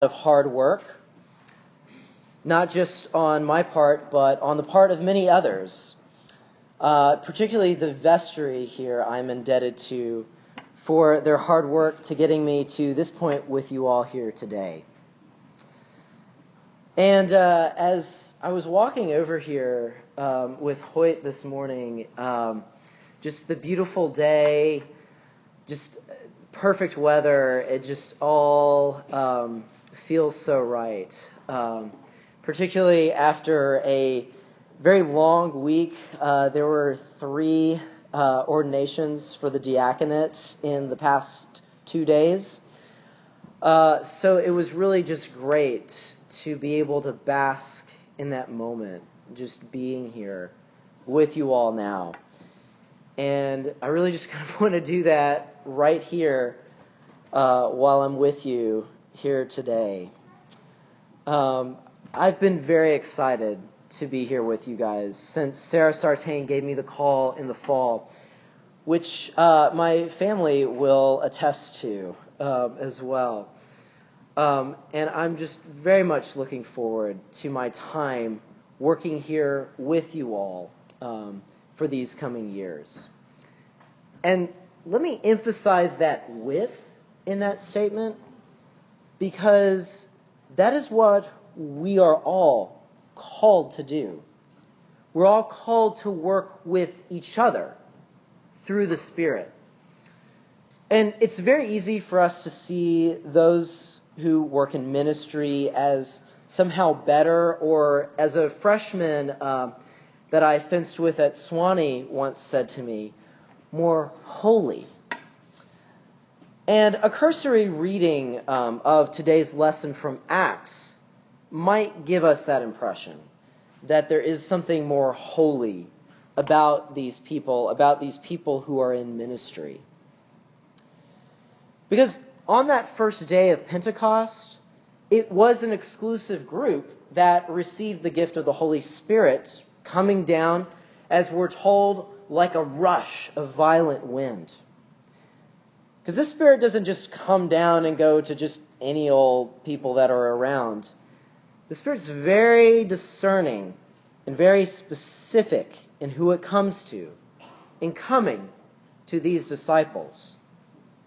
of hard work, not just on my part, but on the part of many others. Particularly the vestry here I'm indebted to for their hard work to getting me to this point with you all here today. And as I was walking over here with Hoyt this morning, just the beautiful day, just perfect weather, it just all feels so right. Particularly after a very long week, there were 3 ordinations for the diaconate in the past 2 days. So it was really just great to be able to bask in that moment, just being here with you all now. And I really just kind of want to do that right here while I'm with you here today. I've been very excited to be here with you guys since Sarah Sartain gave me the call in the fall, which my family will attest to as well. And I'm just very much looking forward to my time working here with you all for these coming years. And let me emphasize that "with" in that statement, because that is what we are all called to do. We're all called to work with each other through the Spirit. And it's very easy for us to see those who work in ministry as somehow better, or as a freshman that I fenced with at Swanee once said to me, more holy. And a cursory reading of today's lesson from Acts might give us that impression, that there is something more holy about these people who are in ministry. Because on that first day of Pentecost, it was an exclusive group that received the gift of the Holy Spirit coming down, as we're told, like a rush of violent wind. Because this Spirit doesn't just come down and go to just any old people that are around. The Spirit's very discerning and very specific in who it comes to, in coming to these disciples,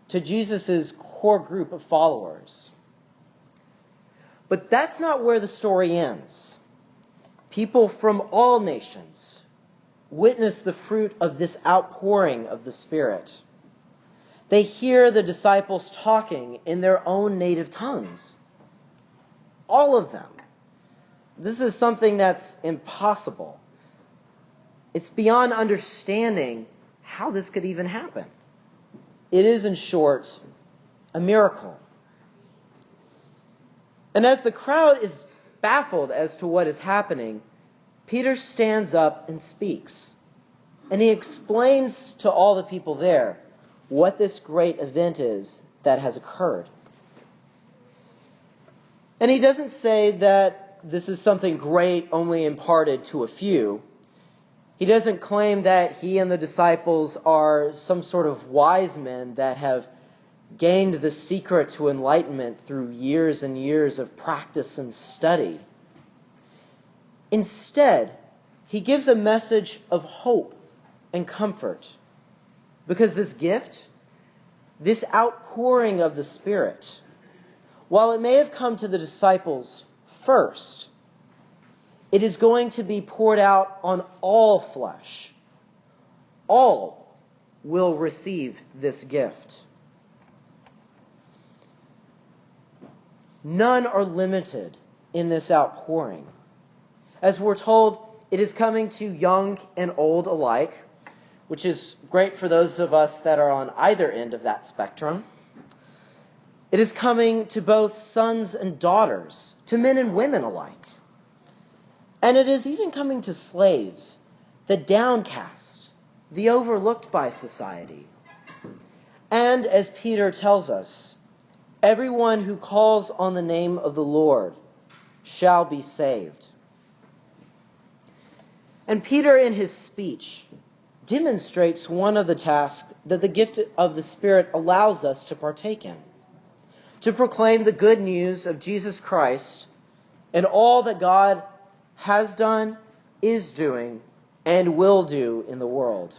to Jesus' core group of followers. But that's not where the story ends. People from all nations witness the fruit of this outpouring of the Spirit. They hear the disciples talking in their own native tongues. All of them. This is something that's impossible. It's beyond understanding how this could even happen. It is, in short, a miracle. And as the crowd is baffled as to what is happening, Peter stands up and speaks. And he explains to all the people there what this great event is that has occurred. And he doesn't say that this is something great only imparted to a few. He doesn't claim that he and the disciples are some sort of wise men that have gained the secret to enlightenment through years and years of practice and study. Instead, he gives a message of hope and comfort, because this gift, this outpouring of the Spirit, while it may have come to the disciples first, it is going to be poured out on all flesh. All will receive this gift. None are limited in this outpouring. As we're told, it is coming to young and old alike, which is great for those of us that are on either end of that spectrum. It is coming to both sons and daughters, to men and women alike. And it is even coming to slaves, the downcast, the overlooked by society. And as Peter tells us, everyone who calls on the name of the Lord shall be saved. And Peter, in his speech, demonstrates one of the tasks that the gift of the Spirit allows us to partake in. to proclaim the good news of Jesus Christ and all that God has done, is doing, and will do in the world.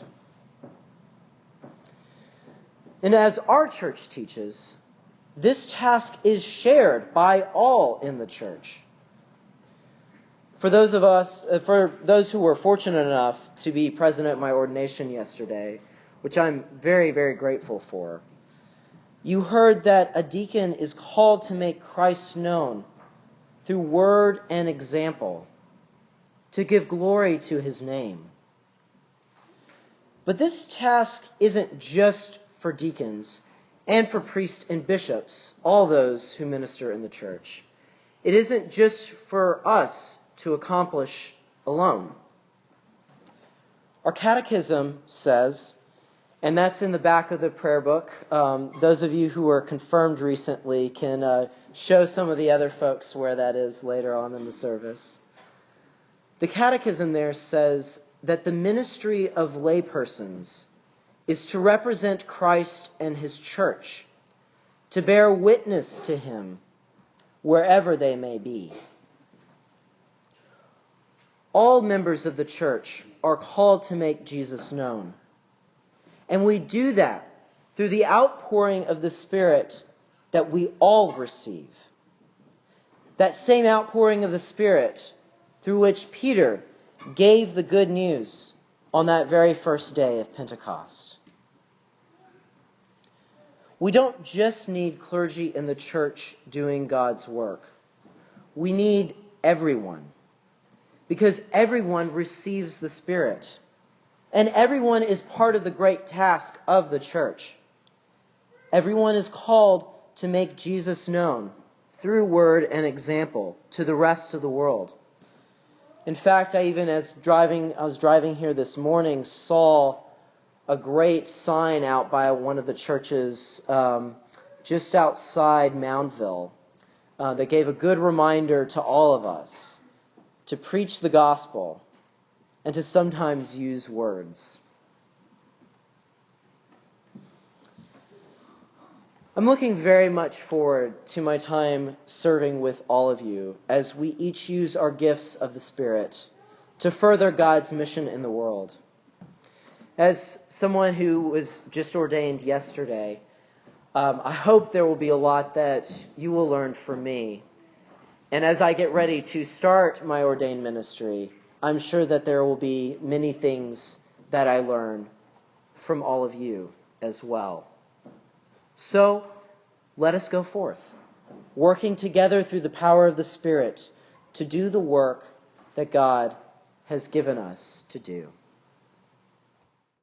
And as our church teaches, this task is shared by all in the church. For those who were fortunate enough to be present at my ordination yesterday, which I'm very, very grateful for, you heard that a deacon is called to make Christ known through word and example, to give glory to his name. But this task isn't just for deacons and for priests and bishops, all those who minister in the church. It isn't just for us to accomplish alone. Our catechism says, and that's in the back of the prayer book. Those of you who were confirmed recently can show some of the other folks where that is later on in the service. The catechism there says that the ministry of laypersons is to represent Christ and his church, to bear witness to him wherever they may be. All members of the church are called to make Jesus known. And we do that through the outpouring of the Spirit that we all receive. That same outpouring of the Spirit through which Peter gave the good news on that very first day of Pentecost. We don't just need clergy in the church doing God's work. We need everyone, because everyone receives the Spirit, and everyone is part of the great task of the church. Everyone is called to make Jesus known through word and example to the rest of the world. In fact, I was driving here this morning, saw a great sign out by one of the churches just outside Moundville that gave a good reminder to all of us to preach the gospel and to sometimes use words. I'm looking very much forward to my time serving with all of you as we each use our gifts of the Spirit to further God's mission in the world. As someone who was just ordained yesterday, I hope there will be a lot that you will learn from me. And as I get ready to start my ordained ministry, I'm sure that there will be many things that I learn from all of you as well. So, let us go forth, working together through the power of the Spirit to do the work that God has given us to do.